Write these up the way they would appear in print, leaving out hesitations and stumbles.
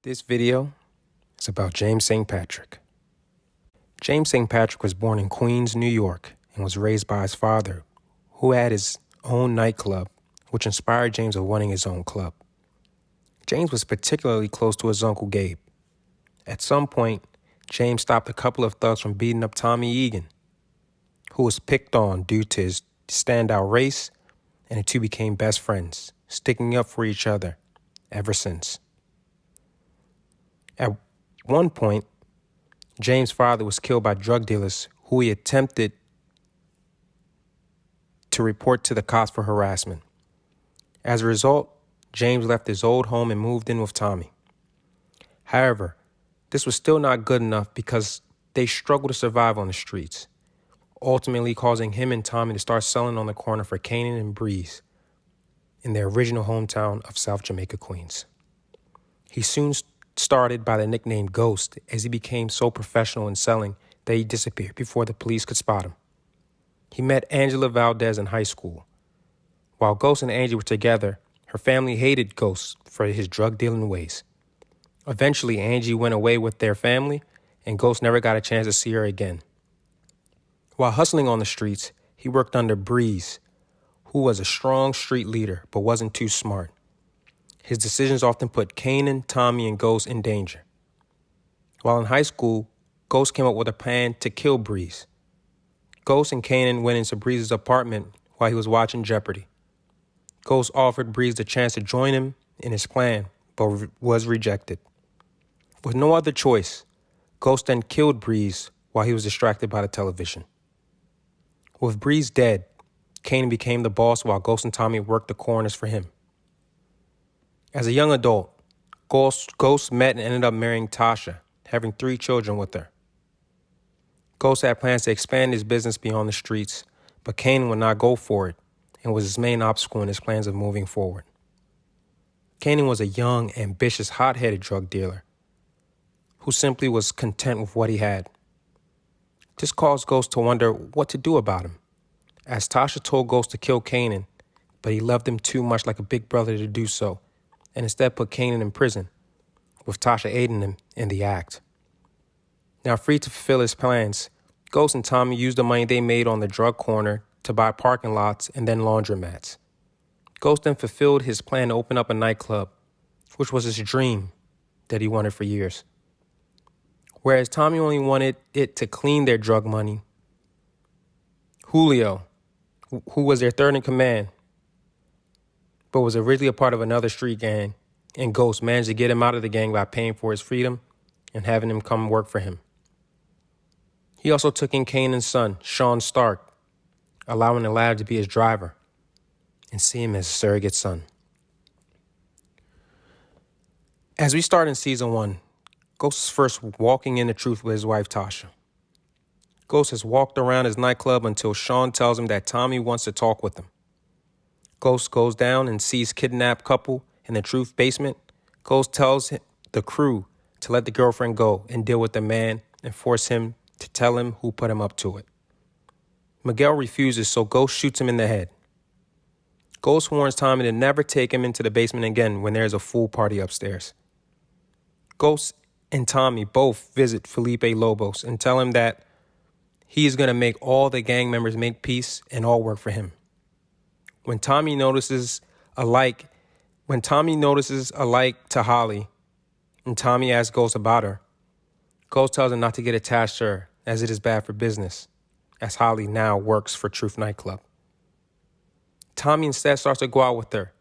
This video is about James St. Patrick. James St. Patrick was born in Queens, New York, and was raised by his father, who had his own nightclub, which inspired James of wanting his own club. James was particularly close to his uncle Gabe. At some point, James stopped a couple of thugs from beating up Tommy Egan, who was picked on due to his standout race, and the two became best friends, sticking up for each other ever since. At one point, James' father was killed by drug dealers who he attempted to report to the cops for harassment. As a result, James left his old home and moved in with Tommy. However, this was still not good enough because they struggled to survive on the streets, ultimately causing him and Tommy to start selling on the corner for Canaan and Breeze in their original hometown of South Jamaica, Queens. He soon started by the nickname Ghost, as he became so professional in selling that he disappeared before the police could spot him. He met Angela Valdez in high school. While Ghost and Angie were together, her family hated Ghost for his drug-dealing ways. Eventually, Angie went away with their family, and Ghost never got a chance to see her again. While hustling on the streets, he worked under Breeze, who was a strong street leader but wasn't too smart. His decisions often put Kanan, Tommy, and Ghost in danger. While in high school, Ghost came up with a plan to kill Breeze. Ghost and Kanan went into Breeze's apartment while he was watching Jeopardy. Ghost offered Breeze the chance to join him in his plan, but was rejected. With no other choice, Ghost then killed Breeze while he was distracted by the television. With Breeze dead, Kanan became the boss while Ghost and Tommy worked the corners for him. As a young adult, Ghost met and ended up marrying Tasha, having 3 children with her. Ghost had plans to expand his business beyond the streets, but Kanan would not go for it and was his main obstacle in his plans of moving forward. Kanan was a young, ambitious, hot-headed drug dealer who simply was content with what he had. This caused Ghost to wonder what to do about him, as Tasha told Ghost to kill Kanan, but he loved him too much like a big brother to do so, and instead put Kanan in prison, with Tasha aiding him in the act. Now free to fulfill his plans, Ghost and Tommy used the money they made on the drug corner to buy parking lots and then laundromats. Ghost then fulfilled his plan to open up a nightclub, which was his dream that he wanted for years. Whereas Tommy only wanted it to clean their drug money, Julio, who was their third in command, but was originally a part of another street gang, and Ghost managed to get him out of the gang by paying for his freedom and having him come work for him. He also took in Kanan's son, Sean Stark, allowing the lad to be his driver and see him as a surrogate son. As we start in season 1, Ghost is first walking in the truth with his wife, Tasha. Ghost has walked around his nightclub until Sean tells him that Tommy wants to talk with him. Ghost goes down and sees kidnapped couple in the truth basement. Ghost tells the crew to let the girlfriend go and deal with the man and force him to tell him who put him up to it. Miguel refuses, so Ghost shoots him in the head. Ghost warns Tommy to never take him into the basement again when there's a full party upstairs. Ghost and Tommy both visit Felipe Lobos and tell him that he is going to make all the gang members make peace and all work for him. When Tommy notices a like to Holly, and Tommy asks Ghost about her, Ghost tells him not to get attached to her, as it is bad for business, as Holly now works for Truth Nightclub. Tommy instead starts to go out with her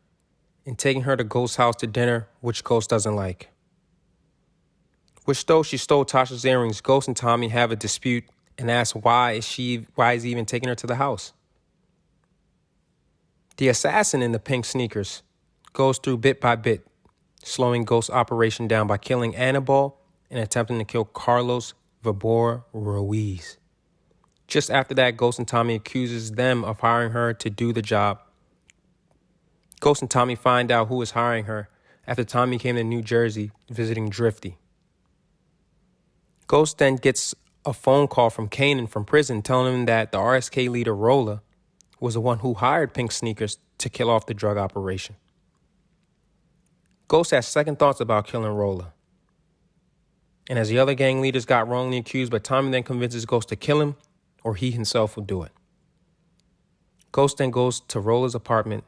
and taking her to Ghost's house to dinner, which Ghost doesn't like. Though she stole Tasha's earrings, Ghost and Tommy have a dispute and ask why is he even taking her to the house. The assassin in the pink sneakers goes through bit by bit, slowing Ghost's operation down by killing Annabelle and attempting to kill Carlos Vibora Ruiz. Just after that, Ghost and Tommy accuses them of hiring her to do the job. Ghost and Tommy find out who is hiring her after Tommy came to New Jersey visiting Drifty. Ghost then gets a phone call from Kanan from prison telling him that the RSK leader Rolla was the one who hired Pink Sneakers to kill off the drug operation. Ghost has second thoughts about killing Rolla, And as the other gang leaders got wrongly accused, but Tommy then convinces Ghost to kill him, or he himself will do it. Ghost then goes to Roller's apartment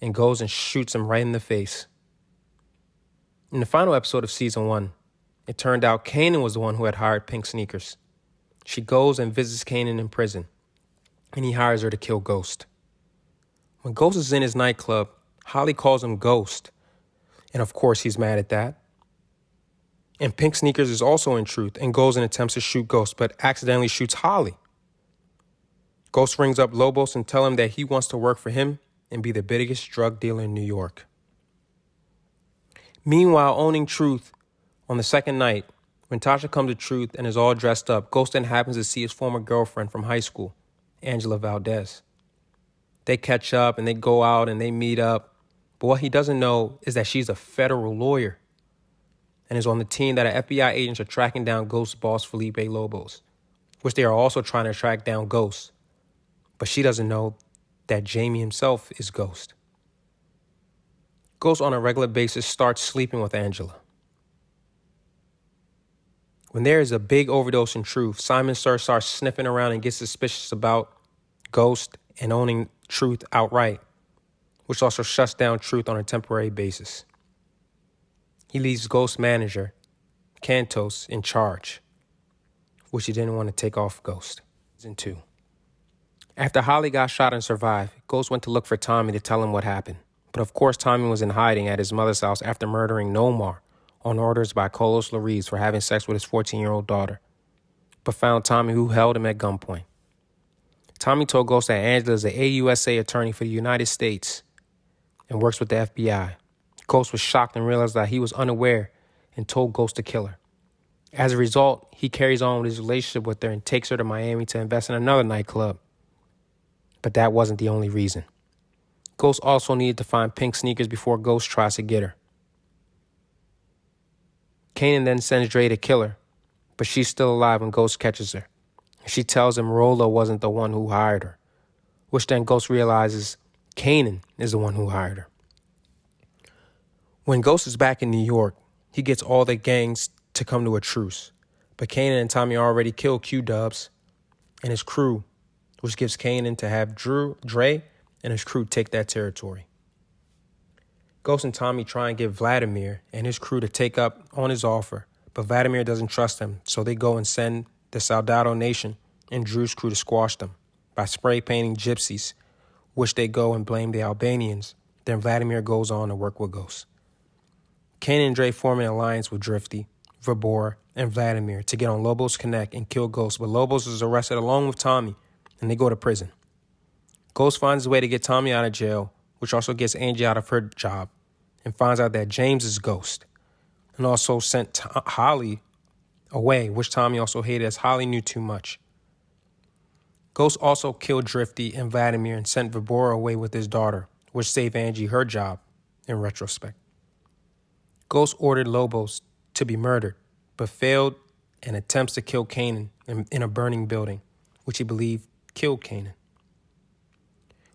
and goes and shoots him right in the face. In the final episode of season 1, it turned out Kanan was the one who had hired Pink Sneakers. She goes and visits Kanan in prison, and he hires her to kill Ghost. When Ghost is in his nightclub, Holly calls him Ghost, and of course he's mad at that. And Pink Sneakers is also in truth and goes and attempts to shoot Ghost, but accidentally shoots Holly. Ghost rings up Lobos and tells him that he wants to work for him and be the biggest drug dealer in New York. Meanwhile, owning Truth, on the second night, when Tasha comes to Truth and is all dressed up, Ghost then happens to see his former girlfriend from high school, Angela Valdez. They catch up and they go out and they meet up, but what he doesn't know is that she's a federal lawyer and is on the team that FBI agents are tracking down Ghost's boss, Felipe Lobos, which they are also trying to track down Ghost. But she doesn't know that Jamie himself is Ghost. Ghost on a regular basis starts sleeping with Angela. When there is a big overdose in Truth, Simon Sir starts sniffing around and gets suspicious about Ghost and owning Truth outright, which also shuts down Truth on a temporary basis. He leaves Ghost's manager, Cantos, in charge, which he didn't want to take off Ghost. Season 2. After Holly got shot and survived, Ghost went to look for Tommy to tell him what happened. But of course, Tommy was in hiding at his mother's house after murdering Nomar on orders by Carlos Lariz for having sex with his 14-year-old daughter, but found Tommy, who held him at gunpoint. Tommy told Ghost that Angela is an AUSA attorney for the United States and works with the FBI. Ghost was shocked and realized that he was unaware and told Ghost to kill her. As a result, he carries on with his relationship with her and takes her to Miami to invest in another nightclub. But that wasn't the only reason. Ghost also needed to find Pink Sneakers before Ghost tries to get her. Kanan then sends Dre to kill her, but she's still alive when Ghost catches her. She tells him Rolo wasn't the one who hired her, which then Ghost realizes Kanan is the one who hired her. When Ghost is back in New York, he gets all the gangs to come to a truce, but Kanan and Tommy already killed Q-Dubs and his crew, which gives Kanan to have Dre and his crew take that territory. Ghost and Tommy try and get Vladimir and his crew to take up on his offer, but Vladimir doesn't trust them, so they go and send the Soldado Nation and Drew's crew to squash them by spray painting gypsies, which they go and blame the Albanians. Then Vladimir goes on to work with Ghost. Kanan and Dre form an alliance with Drifty, Vibor, and Vladimir to get on Lobos Connect and kill Ghost, but Lobos is arrested along with Tommy, and they go to prison. Ghost finds his way to get Tommy out of jail, which also gets Angie out of her job, and finds out that James is Ghost, and also sent Holly away, which Tommy also hated as Holly knew too much. Ghost also killed Drifty and Vladimir and sent Vibora away with his daughter, which saved Angie her job in retrospect. Ghost ordered Lobos to be murdered, but failed and attempts to kill Kanan in a burning building, which he believed killed Kanan.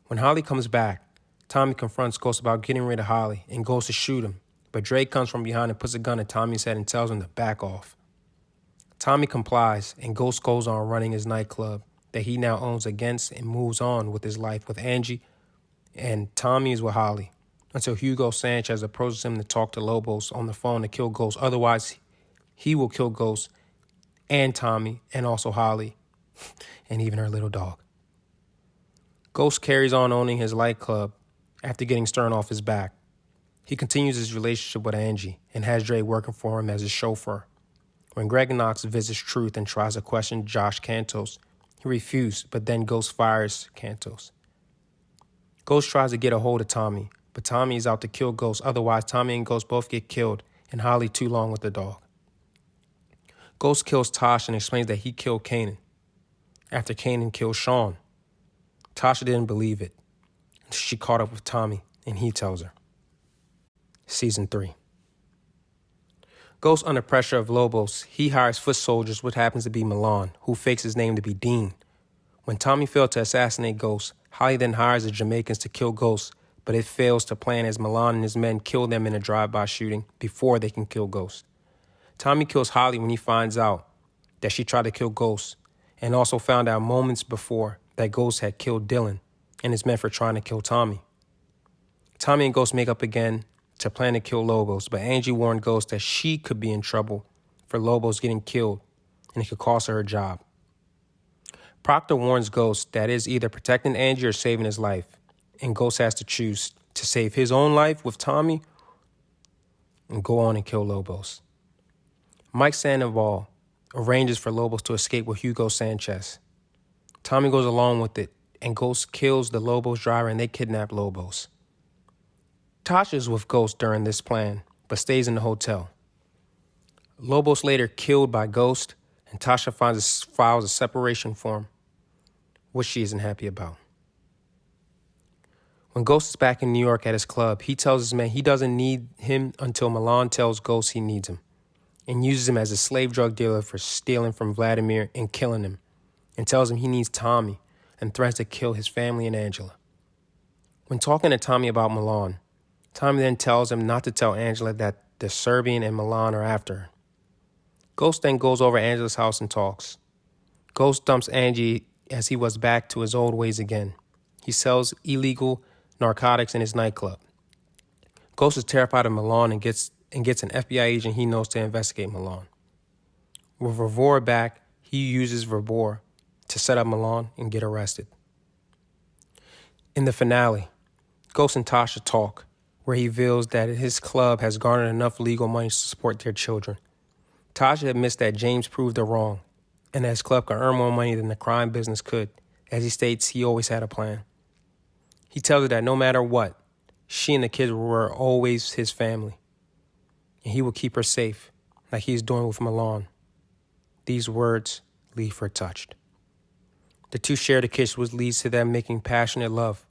When Holly comes back, Tommy confronts Ghost about getting rid of Holly and goes to shoot him, but Dre comes from behind and puts a gun at Tommy's head and tells him to back off. Tommy complies, and Ghost goes on running his nightclub that he now owns against and moves on with his life with Angie, and Tommy is with Holly, until Hugo Sanchez approaches him to talk to Lobos on the phone to kill Ghost. Otherwise, he will kill Ghost and Tommy and also Holly and even her little dog. Ghost carries on owning his nightclub after getting Stern off his back. He continues his relationship with Angie and has Dre working for him as his chauffeur. When Greg Knox visits Truth and tries to question Josh Cantos, he refused, but then Ghost fires Cantos. Ghost tries to get a hold of Tommy, but Tommy is out to kill Ghost. Otherwise, Tommy and Ghost both get killed, and Holly too long with the dog. Ghost kills Tosh and explains that he killed Kanan after Kanan killed Sean. Tasha didn't believe it. She caught up with Tommy, and he tells her. Season 3. Ghost under pressure of Lobos, he hires foot soldiers, which happens to be Milan, who fakes his name to be Dean. When Tommy failed to assassinate Ghost, Holly then hires the Jamaicans to kill Ghost, but it fails to plan as Milan and his men kill them in a drive-by shooting before they can kill Ghost. Tommy kills Holly when he finds out that she tried to kill Ghost, and also found out moments before that Ghost had killed Dylan and his men for trying to kill Tommy. Tommy and Ghost make up again to plan to kill Lobos, but Angie warned Ghost that she could be in trouble for Lobos getting killed, and it could cost her job. Proctor warns Ghost that it is either protecting Angie or saving his life, and Ghost has to choose to save his own life with Tommy and go on and kill Lobos. Mike Sandoval arranges for Lobos to escape with Hugo Sanchez. Tommy goes along with it, and Ghost kills the Lobos driver and they kidnap Lobos. Tasha's with Ghost during this plan, but stays in the hotel. Lobos later killed by Ghost, and Tasha files a separation form, which she isn't happy about. When Ghost is back in New York at his club, he tells his man he doesn't need him until Milan tells Ghost he needs him, and uses him as a slave drug dealer for stealing from Vladimir and killing him, and tells him he needs Tommy and threatens to kill his family and Angela. When talking to Tommy about Milan, Tommy then tells him not to tell Angela that the Serbian and Milan are after her. Ghost then goes over Angela's house and talks. Ghost dumps Angie as he was back to his old ways again. He sells illegal narcotics in his nightclub. Ghost is terrified of Milan and gets an FBI agent he knows to investigate Milan. With Verbor back, he uses Verbor to set up Milan and get arrested. In the finale, Ghost and Tasha talk, where he reveals that his club has garnered enough legal money to support their children. Tasha admits that James proved her wrong, and that his club could earn more money than the crime business could, as he states he always had a plan. He tells her that no matter what, she and the kids were always his family, and he will keep her safe, like he's doing with Milan. These words leave her touched. The two share the kiss, which leads to them making passionate love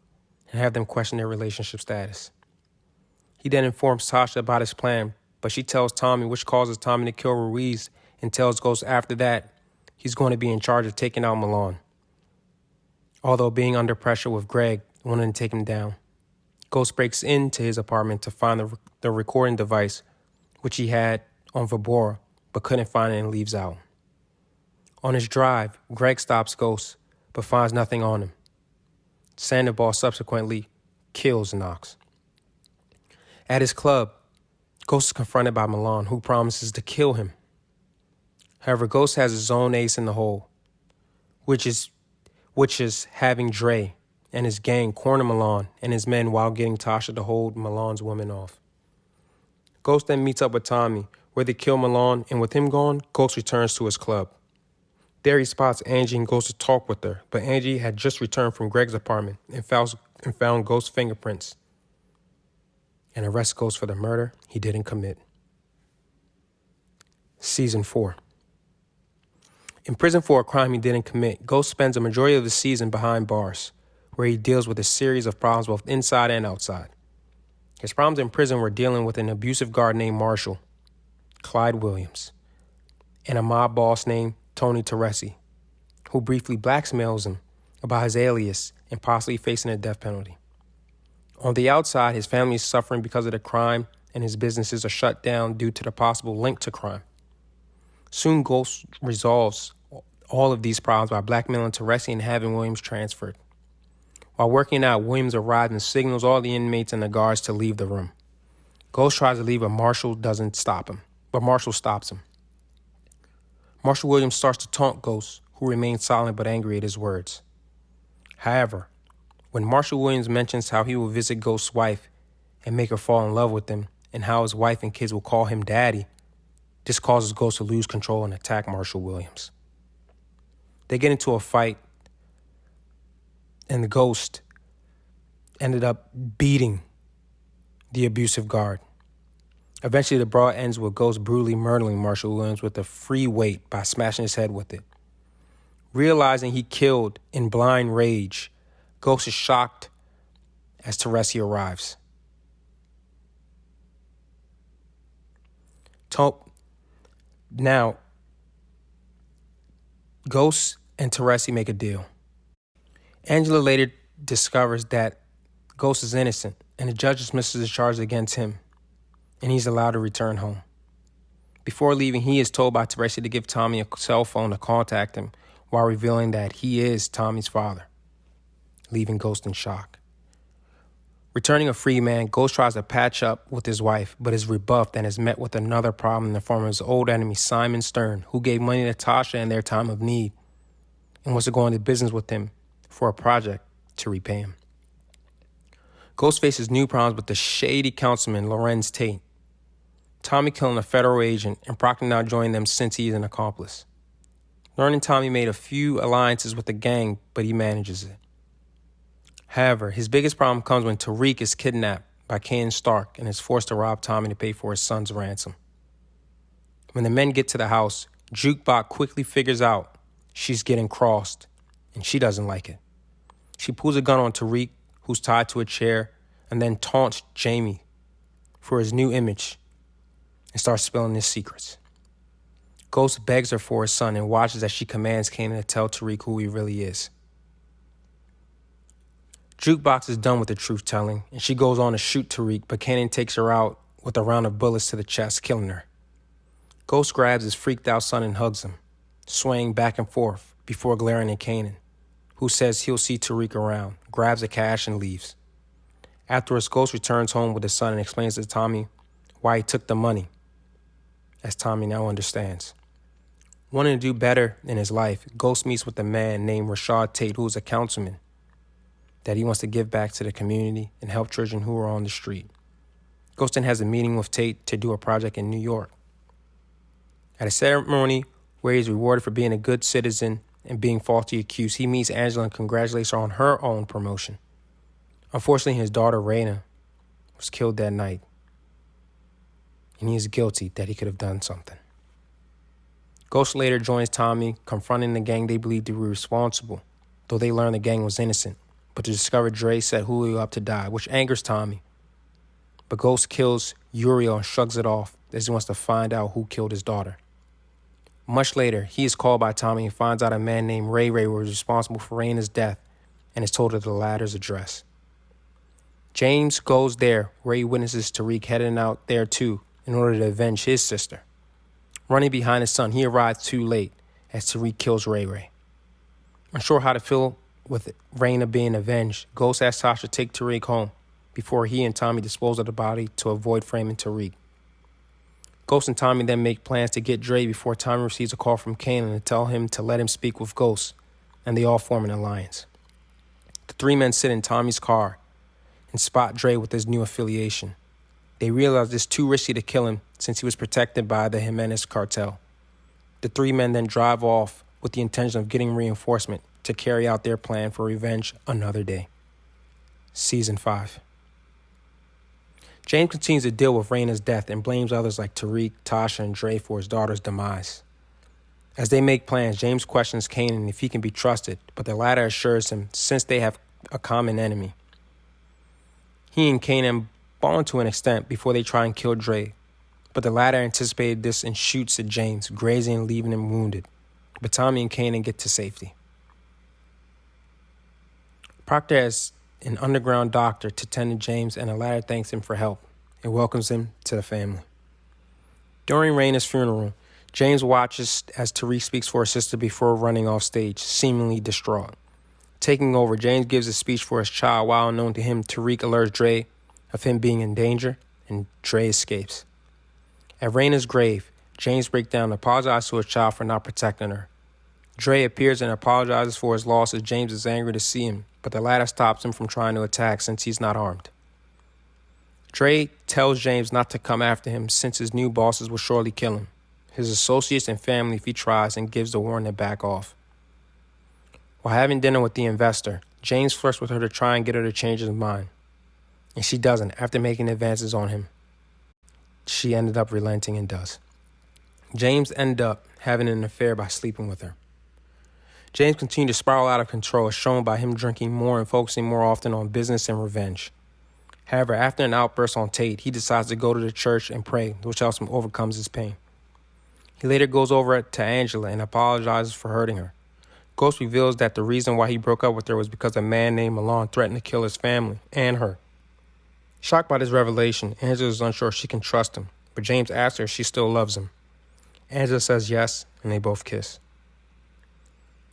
and have them question their relationship status. He then informs Tasha about his plan, but she tells Tommy, which causes Tommy to kill Ruiz, and tells Ghost after that he's going to be in charge of taking out Milan. Although being under pressure with Greg wanting to take him down, Ghost breaks into his apartment to find the recording device, which he had on Verbor, but couldn't find it and leaves out. On his drive, Greg stops Ghost, but finds nothing on him. Sandoval subsequently kills Knox. At his club, Ghost is confronted by Milan, who promises to kill him. However, Ghost has his own ace in the hole, which is having Dre and his gang corner Milan and his men while getting Tasha to hold Milan's women off. Ghost then meets up with Tommy, where they kill Milan, and with him gone, Ghost returns to his club. There he spots Angie and goes to talk with her, but Angie had just returned from Greg's apartment and found Ghost's fingerprints, and arrests Ghost for the murder he didn't commit. Season 4. In prison for a crime he didn't commit, Ghost spends a majority of the season behind bars, where he deals with a series of problems both inside and outside. His problems in prison were dealing with an abusive guard named Marshall, Clyde Williams, and a mob boss named Tony Teresi, who briefly blackmails him about his alias and possibly facing a death penalty. On the outside, his family is suffering because of the crime, and his businesses are shut down due to the possible link to crime. Soon, Ghost resolves all of these problems by blackmailing Teresi and having Williams transferred. While working out, Williams arrives and signals all the inmates and the guards to leave the room. Ghost tries to leave, but Marshall stops him. Marshall Williams starts to taunt Ghost, who remains silent but angry at his words. However, when Marshall Williams mentions how he will visit Ghost's wife and make her fall in love with him, and how his wife and kids will call him daddy, this causes Ghost to lose control and attack Marshall Williams. They get into a fight, and the Ghost ended up beating the abusive guard. Eventually, the brawl ends with Ghost brutally murdering Marshall Williams with a free weight by smashing his head with it. Realizing he killed in blind rage, Ghost is shocked as Teresi arrives. Now, Ghost and Teresi make a deal. Angela later discovers that Ghost is innocent, and the judge dismisses the charges against him, and he's allowed to return home. Before leaving, he is told by Teresa to give Tommy a cell phone to contact him while revealing that he is Tommy's father, leaving Ghost in shock. Returning a free man, Ghost tries to patch up with his wife, but is rebuffed and is met with another problem in the form of his old enemy, Simon Stern, who gave money to Tasha in their time of need and wants to go into business with him for a project to repay him. Ghost faces new problems with the shady councilman, Lorenz Tate. Tommy killing a federal agent, and Proctor now joined them since he is an accomplice. Learning Tommy made a few alliances with the gang, but he manages it. However, his biggest problem comes when Tariq is kidnapped by Kanan Stark and is forced to rob Tommy to pay for his son's ransom. When the men get to the house, Jukebot quickly figures out she's getting crossed, and she doesn't like it. She pulls a gun on Tariq, who's tied to a chair, and then taunts Jamie for his new image and starts spilling his secrets. Ghost begs her for his son and watches as she commands Kanan to tell Tariq who he really is. Jukebox is done with the truth-telling, and she goes on to shoot Tariq, but Kanan takes her out with a round of bullets to the chest, killing her. Ghost grabs his freaked-out son and hugs him, swaying back and forth before glaring at Kanan, who says he'll see Tariq around, grabs the cash, and leaves. Afterwards, Ghost returns home with his son and explains to Tommy why he took the money, as Tommy now understands. Wanting to do better in his life, Ghost meets with a man named Rashad Tate, who is a councilman, that he wants to give back to the community and help children who are on the street. Ghost then has a meeting with Tate to do a project in New York. At a ceremony where he is rewarded for being a good citizen and being falsely accused, he meets Angela and congratulates her on her own promotion. Unfortunately, his daughter, Raina, was killed that night, and he is guilty that he could have done something. Ghost later joins Tommy, confronting the gang they believe to be responsible, though they learn the gang was innocent, but to discover Dre set Julio up to die, which angers Tommy. But Ghost kills Uriel and shrugs it off as he wants to find out who killed his daughter. Much later, he is called by Tommy and finds out a man named Ray was responsible for Raina's death and is told of the latter's address. James goes there where he witnesses Tariq heading out there too in order to avenge his sister. Running behind his son, he arrives too late as Tariq kills Ray. Unsure how to feel with Raina being avenged, Ghost asks Tasha to take Tariq home before he and Tommy dispose of the body to avoid framing Tariq. Ghost and Tommy then make plans to get Dre before Tommy receives a call from Kanan to tell him to let him speak with Ghost, and they all form an alliance. The three men sit in Tommy's car and spot Dre with his new affiliation. They realize it's too risky to kill him since he was protected by the Jimenez cartel. The three men then drive off with the intention of getting reinforcement to carry out their plan for revenge another day. Season 5. James continues to deal with Raina's death and blames others like Tariq, Tasha, and Dre for his daughter's demise. As they make plans, James questions Kanan if he can be trusted, but the latter assures him since they have a common enemy. He and Kanan bond to an extent before they try and kill Dre, but the latter anticipated this and shoots at James, grazing and leaving him wounded. But Tommy and Kanan get to safety. Proctor has an underground doctor to tend to James, and the latter thanks him for help and welcomes him to the family. During Raina's funeral, James watches as Tariq speaks for his sister before running off stage, seemingly distraught. Taking over, James gives a speech for his child while unknown to him, Tariq alerts Dre of him being in danger, and Dre escapes. At Raina's grave, James breaks down and apologizes to his child for not protecting her. Dre appears and apologizes for his loss as James is angry to see him, but the latter stops him from trying to attack since he's not armed. Dre tells James not to come after him since his new bosses will surely kill him, his associates and family if he tries, and gives the warning to back off. While having dinner with the investor, James flirts with her to try and get her to change his mind, and she doesn't after making advances on him. She ended up relenting and does. James ended up having an affair by sleeping with her. James continued to spiral out of control as shown by him drinking more and focusing more often on business and revenge. However, after an outburst on Tate, he decides to go to the church and pray, which helps him overcome his pain. He later goes over to Angela and apologizes for hurting her. Ghost reveals that the reason why he broke up with her was because a man named Milan threatened to kill his family and her. Shocked by this revelation, Angela is unsure if she can trust him, but James asks her if she still loves him. Angela says yes, and they both kiss.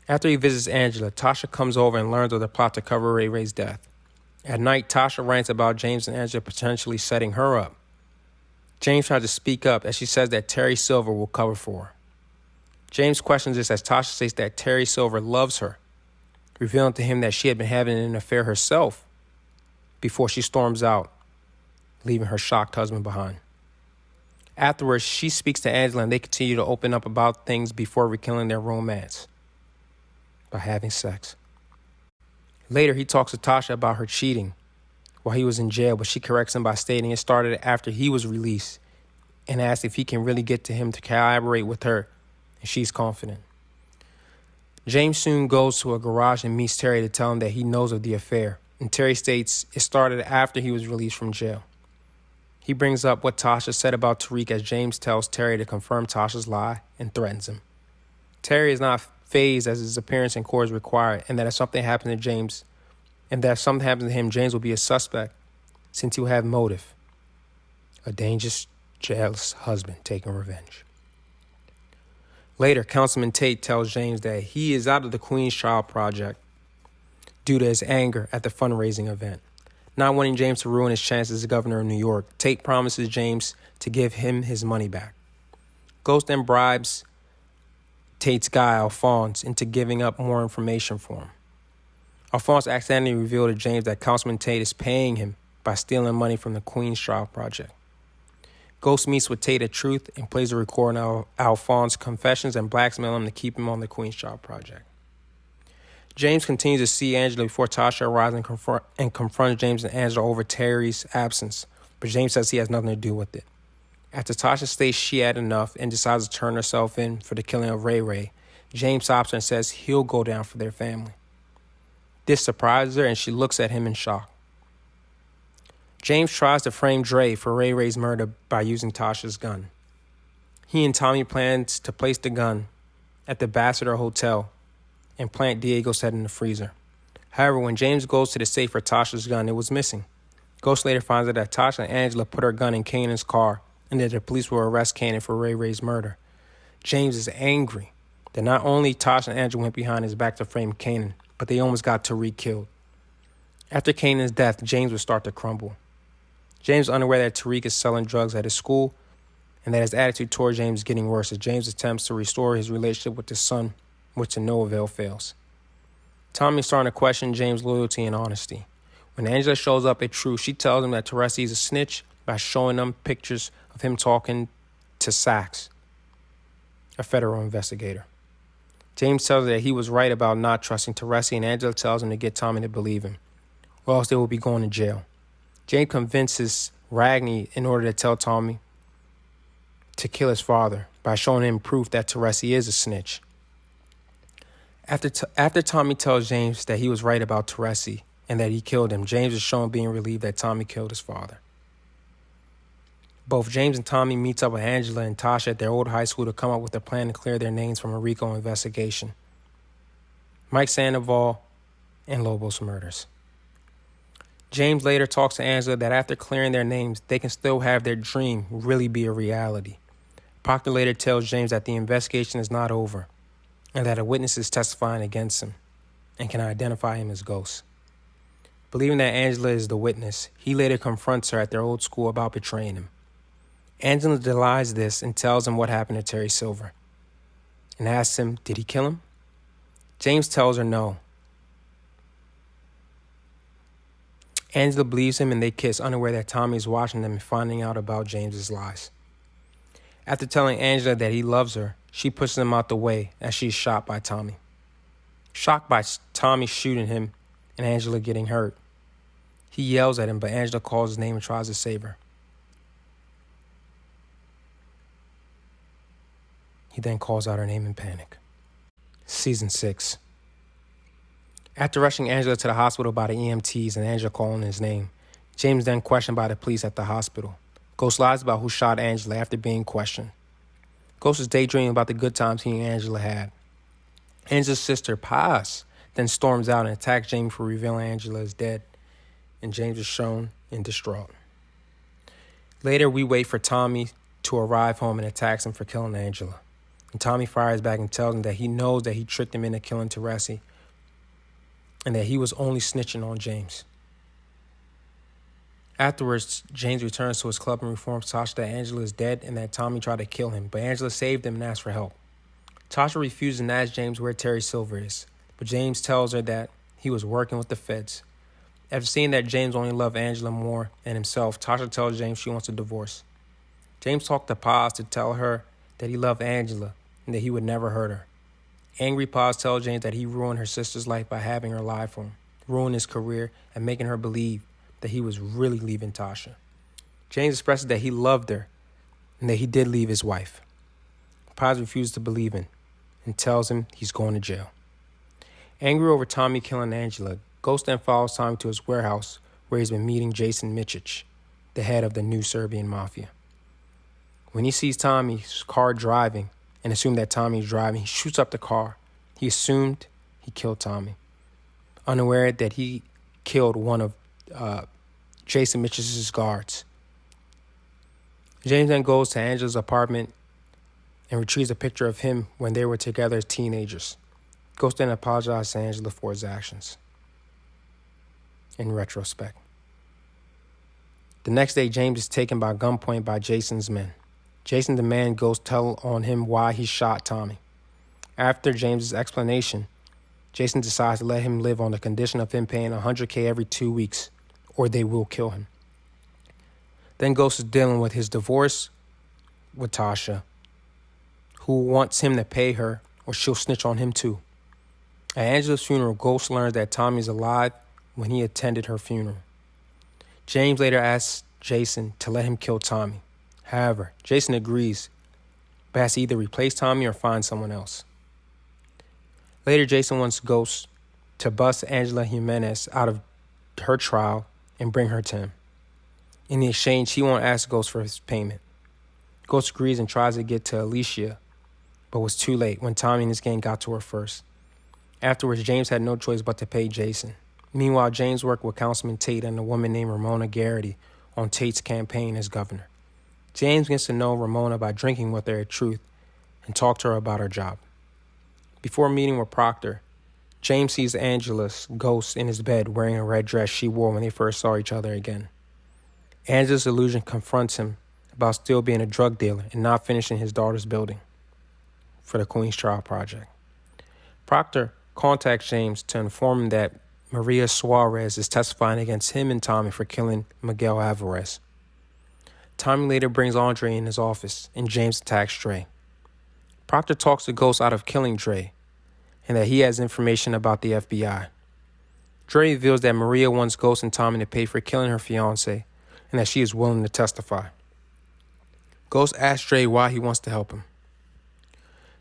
After he visits Angela, Tasha comes over and learns of the plot to cover Ray Ray's death. At night, Tasha rants about James and Angela potentially setting her up. James tries to speak up as she says that Terry Silver will cover for her. James questions this as Tasha states that Terry Silver loves her, revealing to him that she had been having an affair herself before she storms out, leaving her shocked husband behind. Afterwards, she speaks to Angela and they continue to open up about things before rekindling their romance by having sex. Later, he talks to Tasha about her cheating while he was in jail, but she corrects him by stating it started after he was released and asks if he can really get to him to collaborate with her, and she's confident. James soon goes to a garage and meets Terry to tell him that he knows of the affair, and Terry states it started after he was released from jail. He brings up what Tasha said about Tariq as James tells Terry to confirm Tasha's lie and threatens him. Terry is not phased as his appearance in court is required, and that if something happens to James, James will be a suspect since he will have motive. A dangerous, jealous husband taking revenge. Later, Councilman Tate tells James that he is out of the Queen's Child Project due to his anger at the fundraising event. Not wanting James to ruin his chances as governor of New York, Tate promises James to give him his money back. Ghost then bribes Tate's guy, Alphonse, into giving up more information for him. Alphonse accidentally revealed to James that Councilman Tate is paying him by stealing money from the Queen's Child Project. Ghost meets with Tate at Truth and plays a recording of Alphonse's confessions and blackmails him to keep him on the Queen's Child Project. James continues to see Angela before Tasha arrives and confronts James and Angela over Terry's absence, but James says he has nothing to do with it. After Tasha states she had enough and decides to turn herself in for the killing of Ray Ray, James stops her and says he'll go down for their family. This surprises her and she looks at him in shock. James tries to frame Dre for Ray Ray's murder by using Tasha's gun. He and Tommy plans to place the gun at the Ambassador Hotel and plant Diego's head in the freezer. However, when James goes to the safe for Tasha's gun, it was missing. Ghost later finds out that Tasha and Angela put her gun in Kanan's car and that the police will arrest Kanan for Ray Ray's murder. James is angry that not only Tasha and Angela went behind his back to frame Kanan, but they almost got Tariq killed. After Kanan's death, James would start to crumble. James is unaware that Tariq is selling drugs at his school and that his attitude toward James is getting worse as James attempts to restore his relationship with his son, which to no avail fails. Tommy is starting to question James' loyalty and honesty. When Angela shows up at Truth, she tells him that Teresi is a snitch by showing them pictures of him talking to Sachs, a federal investigator. James tells her that he was right about not trusting Teresi, and Angela tells him to get Tommy to believe him, or else they will be going to jail. James convinces Ragney in order to tell Tommy to kill his father by showing him proof that Teresi is a snitch. After Tommy tells James that he was right about Teresi and that he killed him, James is shown being relieved that Tommy killed his father. Both James and Tommy meets up with Angela and Tasha at their old high school to come up with a plan to clear their names from a RICO investigation. Mike Sandoval and Lobos murders. James later talks to Angela that after clearing their names, they can still have their dream really be a reality. Proctor later tells James that the investigation is not over and that a witness is testifying against him and can identify him as Ghost. Believing that Angela is the witness, he later confronts her at their old school about betraying him. Angela denies this and tells him what happened to Terry Silver and asks him, did he kill him? James tells her no. Angela believes him and they kiss, unaware that Tommy is watching them and finding out about James's lies. After telling Angela that he loves her, she pushes him out the way as she is shot by Tommy. Shocked by Tommy shooting him and Angela getting hurt, he yells at him, but Angela calls his name and tries to save her. He then calls out her name in panic. Season 6. After rushing Angela to the hospital by the EMTs and Angela calling his name, James then questioned by the police at the hospital. Ghost lies about who shot Angela after being questioned. Ghost is daydreaming about the good times he and Angela had. Angela's sister, Paz, then storms out and attacks James for revealing Angela is dead, and James is shown in distraught. Later, we wait for Tommy to arrive home and attacks him for killing Angela. And Tommy fires back and tells him that he knows that he tricked him into killing Teresi and that he was only snitching on James. Afterwards, James returns to his club and informs Tasha that Angela is dead and that Tommy tried to kill him, but Angela saved him and asked for help. Tasha refuses and asks James where Terry Silver is, but James tells her that he was working with the feds. After seeing that James only loved Angela more than himself, Tasha tells James she wants a divorce. James talked to Paz to tell her that he loved Angela and that he would never hurt her. Angry Paz tells James that he ruined her sister's life by having her lie for him, ruined his career, and making her believe that he was really leaving Tasha. James expresses that he loved her and that he did leave his wife. Paz refuses to believe him and tells him he's going to jail. Angry over Tommy killing Angela, Ghost then follows Tommy to his warehouse where he's been meeting Jason Mičić, the head of the new Serbian mafia. When he sees Tommy's car driving and assumed that Tommy's driving, he shoots up the car. He assumed he killed Tommy, unaware that he killed one of Jason Mičić's guards. James then goes to Angela's apartment and retrieves a picture of him when they were together as teenagers. Ghost then apologizes to Angela for his actions. In retrospect. The next day, James is taken by gunpoint by Jason's men. Jason demands Ghost tell on him why he shot Tommy. After James's explanation, Jason decides to let him live on the condition of him paying $100K every 2 weeks, or they will kill him. Then Ghost is dealing with his divorce with Tasha, who wants him to pay her or she'll snitch on him too. At Angela's funeral, Ghost learns that Tommy is alive when he attended her funeral. James later asks Jason to let him kill Tommy. However, Jason agrees, but has to either replace Tommy or find someone else. Later, Jason wants Ghost to bust Angela Jimenez out of her trial and bring her to him. In the exchange, he won't ask Ghost for his payment. Ghost agrees and tries to get to Alicia, but was too late when Tommy and his gang got to her first. Afterwards, James had no choice but to pay Jason. Meanwhile, James worked with Councilman Tate and a woman named Ramona Garrity on Tate's campaign as governor. James gets to know Ramona by drinking with her at Truth and talk to her about her job. Before meeting with Proctor, James sees Angela's ghost in his bed wearing a red dress she wore when they first saw each other again. Angela's illusion confronts him about still being a drug dealer and not finishing his daughter's building for the Queen's Trial Project. Proctor contacts James to inform him that Maria Suarez is testifying against him and Tommy for killing Miguel Alvarez. Tommy later brings Andre in his office, and James attacks Dre. Proctor talks the Ghost out of killing Dre, and that he has information about the FBI. Dre reveals that Maria wants Ghost and Tommy to pay for killing her fiancé, and that she is willing to testify. Ghost asks Dre why he wants to help him.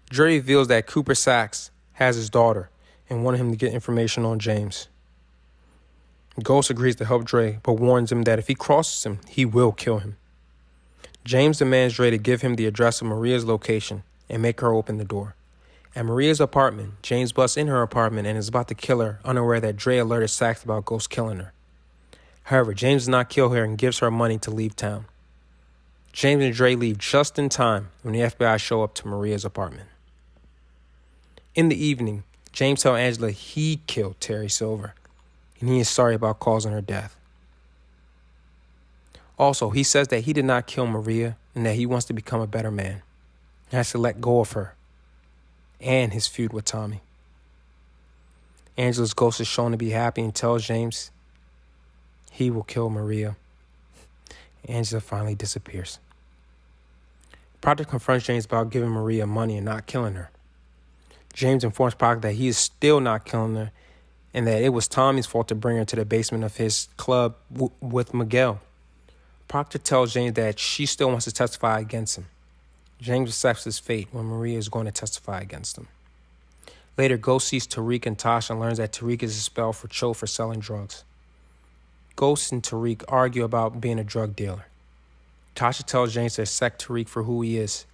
Dre reveals that Cooper Sachs has his daughter and wanted him to get information on James. Ghost agrees to help Dre, but warns him that if he crosses him, he will kill him. James demands Dre to give him the address of Maria's location and make her open the door. At Maria's apartment, James busts in her apartment and is about to kill her, unaware that Dre alerted Sachs about Ghost killing her. However, James does not kill her and gives her money to leave town. James and Dre leave just in time when the FBI show up to Maria's apartment. In the evening, James tells Angela he killed Terry Silver, and he is sorry about causing her death. Also, he says that he did not kill Maria and that he wants to become a better man. He has to let go of her and his feud with Tommy. Angela's ghost is shown to be happy and tells James he will kill Maria. Angela finally disappears. Proctor confronts James about giving Maria money and not killing her. James informs Proctor that he is still not killing her and that it was Tommy's fault to bring her to the basement of his club with Miguel. Proctor tells James that she still wants to testify against him. James accepts his fate when Maria is going to testify against him. Later, Ghost sees Tariq and Tasha and learns that Tariq is expelled for Cho for selling drugs. Ghost and Tariq argue about being a drug dealer. Tasha tells James to accept Tariq for who he is.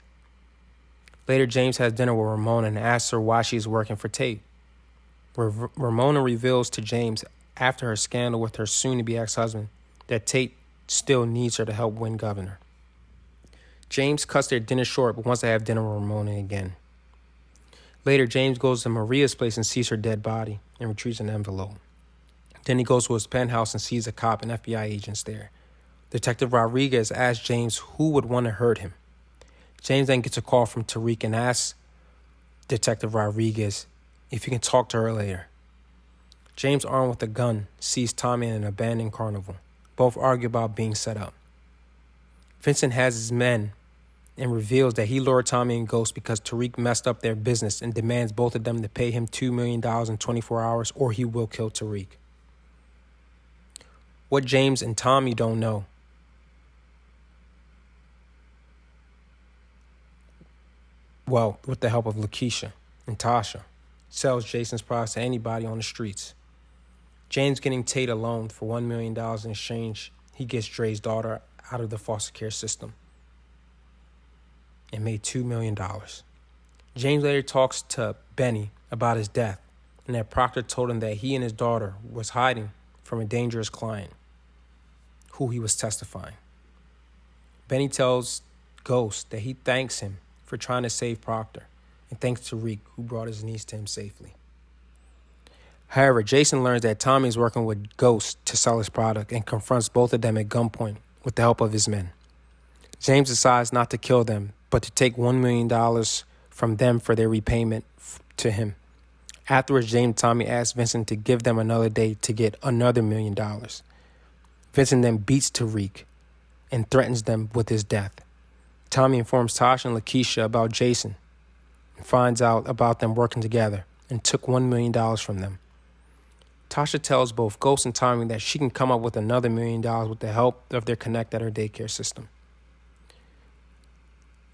Later, James has dinner with Ramona and asks her why she is working for Tate. Ramona reveals to James, after her scandal with her soon-to-be ex-husband, that Tate still needs her to help win governor. James cuts their dinner short but wants to have dinner with Ramona again. Later, James goes to Maria's place and sees her dead body and retrieves an envelope. Then he goes to his penthouse and sees a cop and FBI agents there. Detective Rodriguez asks James who would want to hurt him. James then gets a call from Tariq and asks Detective Rodriguez if he can talk to her later. James, armed with a gun, sees Tommy in an abandoned carnival. Both argue about being set up. Vincent has his men and reveals that he lured Tommy and Ghost because Tariq messed up their business and demands both of them to pay him $2 million in 24 hours or he will kill Tariq. What James and Tommy don't know. Well, with the help of Lakeisha and Tasha, sells Jason's products to anybody on the streets. James getting Tate a loan for $1 million in exchange, he gets Dre's daughter out of the foster care system and made $2 million. James later talks to Benny about his death and that Proctor told him that he and his daughter was hiding from a dangerous client who he was testifying. Benny tells Ghost that he thanks him for trying to save Proctor and thanks Tariq, who brought his niece to him safely. However, Jason learns that Tommy is working with Ghost to sell his product and confronts both of them at gunpoint with the help of his men. James decides not to kill them, but to take $1 million from them for their repayment to him. Afterwards, James and Tommy asks Vincent to give them another day to get another $1 million. Vincent then beats Tariq and threatens them with his death. Tommy informs Tasha and Lakeisha about Jason and finds out about them working together and took $1 million from them. Tasha tells both Ghost and Tommy that she can come up with another $1 million with the help of their connect at her daycare system.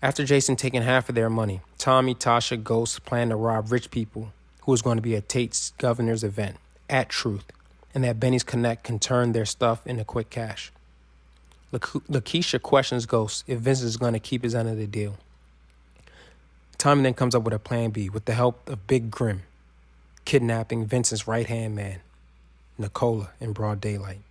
After Jason taking half of their money, Tommy, Tasha, Ghost plan to rob rich people who is going to be at Tate's governor's event at Truth, and that Benny's Connect can turn their stuff into quick cash. Lakeisha questions Ghost if Vincent is going to keep his end of the deal. Tommy then comes up with a plan B with the help of Big Grim, kidnapping Vincent's right-hand man, Nicola, in broad daylight.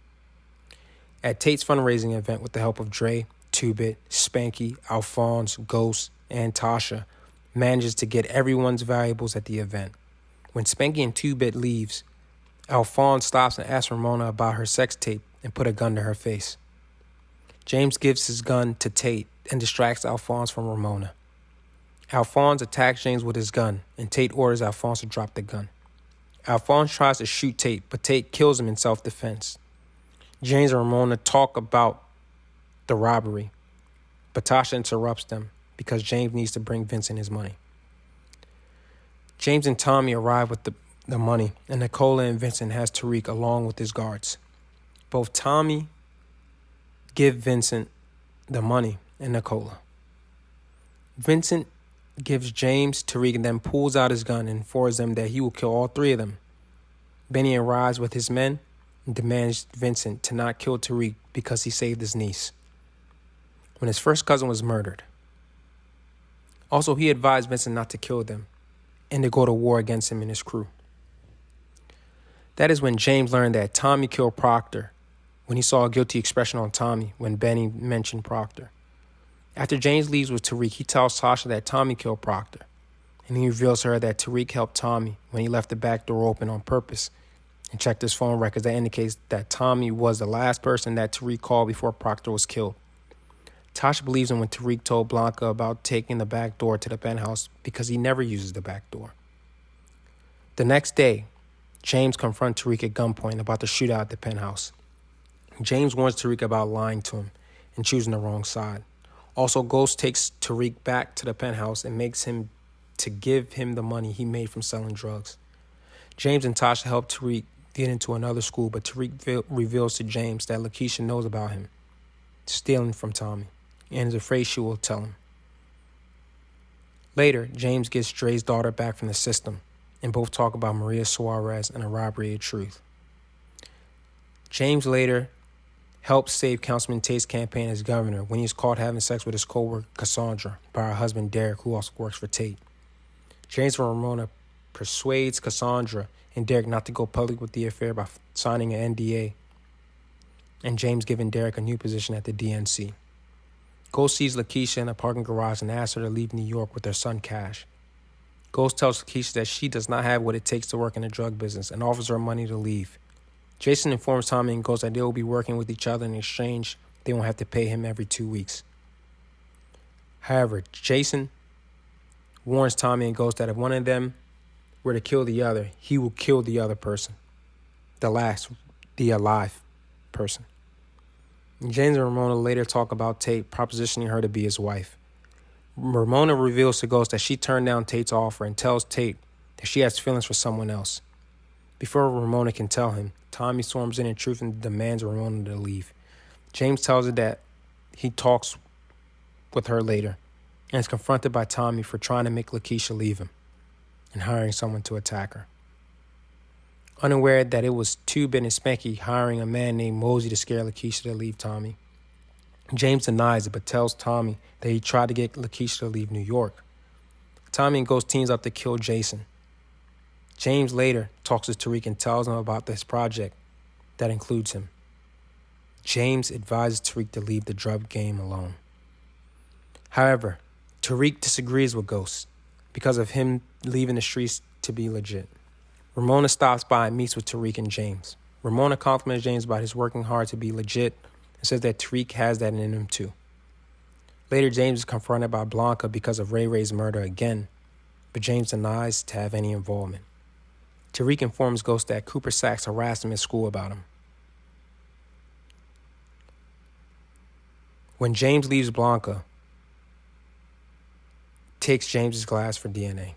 At Tate's fundraising event with the help of Dre, Two-Bit, Spanky, Alphonse, Ghost, and Tasha, manages to get everyone's valuables at the event. When Spanky and Two-Bit leaves, Alphonse stops and asks Ramona about her sex tape and put a gun to her face. James gives his gun to Tate and distracts Alphonse from Ramona. Alphonse attacks James with his gun, and Tate orders Alphonse to drop the gun. Alphonse tries to shoot Tate, but Tate kills him in self-defense. James and Ramona talk about the robbery, but Tasha interrupts them because James needs to bring Vincent his money. James and Tommy arrive with the money, and Nicola and Vincent has Tariq along with his guards. Both Tommy give Vincent the money and Nicola. Vincent gives James Tariq and then pulls out his gun and informs them that he will kill all three of them. Benny arrives with his men and demands Vincent to not kill Tariq because he saved his niece when his first cousin was murdered. Also, he advised Vincent not to kill them and to go to war against him and his crew. That is when James learned that Tommy killed Proctor when he saw a guilty expression on Tommy when Benny mentioned Proctor. After James leaves with Tariq, he tells Tasha that Tommy killed Proctor, and he reveals to her that Tariq helped Tommy when he left the back door open on purpose and checked his phone records that indicates that Tommy was the last person that Tariq called before Proctor was killed. Tasha believes him when Tariq told Blanca about taking the back door to the penthouse because he never uses the back door. The next day, James confronts Tariq at gunpoint about the shootout at the penthouse. James warns Tariq about lying to him and choosing the wrong side. Also, Ghost takes Tariq back to the penthouse and makes him to give him the money he made from selling drugs. James and Tasha help Tariq get into another school, but Tariq reveals to James that Lakeisha knows about him stealing from Tommy and is afraid she will tell him. Later, James gets Dre's daughter back from the system, and both talk about Maria Suarez and a robbery at Truth. James later helped save Councilman Tate's campaign as governor when he was caught having sex with his co-worker Cassandra by her husband Derek, who also works for Tate. James and Ramona persuades Cassandra and Derek not to go public with the affair by signing an NDA, and James giving Derek a new position at the DNC. Ghost sees Lakeisha in a parking garage and asks her to leave New York with her son Cash. Ghost tells Lakeisha that she does not have what it takes to work in the drug business and offers her money to leave. Jason informs Tommy and Ghost that they will be working with each other in exchange. They won't have to pay him every 2 weeks. However, Jason warns Tommy and Ghost that if one of them were to kill the other, he will kill the other person. The alive person. James and Ramona later talk about Tate propositioning her to be his wife. Ramona reveals to Ghost that she turned down Tate's offer and tells Tate that she has feelings for someone else. Before Ramona can tell him, Tommy storms in truth and demands Ramona to leave. James tells her that he talks with her later and is confronted by Tommy for trying to make Lakeisha leave him and hiring someone to attack her. Unaware that it was Two-Bit and Spanky hiring a man named Mosey to scare Lakeisha to leave Tommy, James denies it but tells Tommy that he tried to get Lakeisha to leave New York. Tommy and Ghost teams up to kill Jason. James later talks to Tariq and tells him about this project that includes him. James advises Tariq to leave the drug game alone. However, Tariq disagrees with Ghost because of him leaving the streets to be legit. Ramona stops by and meets with Tariq and James. Ramona compliments James about his working hard to be legit and says that Tariq has that in him too. Later, James is confronted by Blanca because of Ray Ray's murder again, but James denies to have any involvement. Tariq informs Ghost that Cooper Sachs harassed him at school about him. When James leaves, Blanca takes James's glass for DNA.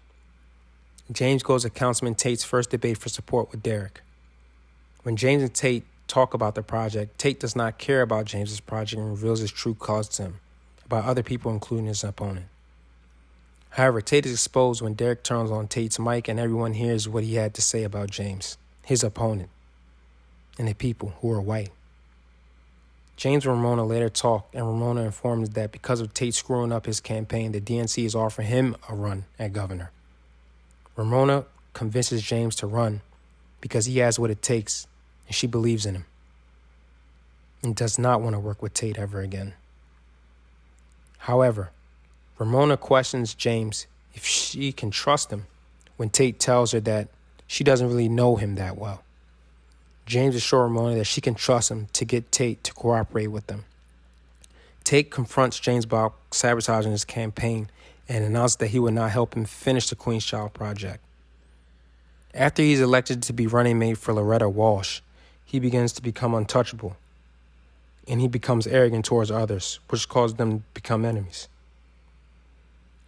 James goes to Councilman Tate's first debate for support with Derek. When James and Tate talk about the project, Tate does not care about James's project and reveals his true cause to him, about other people including his opponent. However, Tate is exposed when Derek turns on Tate's mic and everyone hears what he had to say about James, his opponent, and the people who are white. James and Ramona later talk, and Ramona informs that because of Tate screwing up his campaign, the DNC is offering him a run at governor. Ramona convinces James to run because he has what it takes, and she believes in him, and does not want to work with Tate ever again. However, Ramona questions James if she can trust him when Tate tells her that she doesn't really know him that well. James assures Ramona that she can trust him to get Tate to cooperate with them. Tate confronts James about sabotaging his campaign and announces that he would not help him finish the Queen's Child project. After he's elected to be running mate for Loretta Walsh, he begins to become untouchable, and he becomes arrogant towards others, which causes them to become enemies.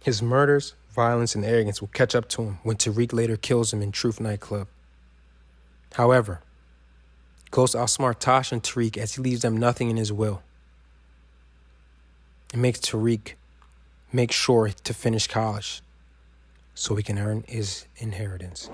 His murders, violence, and arrogance will catch up to him when Tariq later kills him in Truth nightclub. However, Ghost outsmarts Tasha and Tariq as he leaves them nothing in his will. It makes Tariq make sure to finish college so he can earn his inheritance.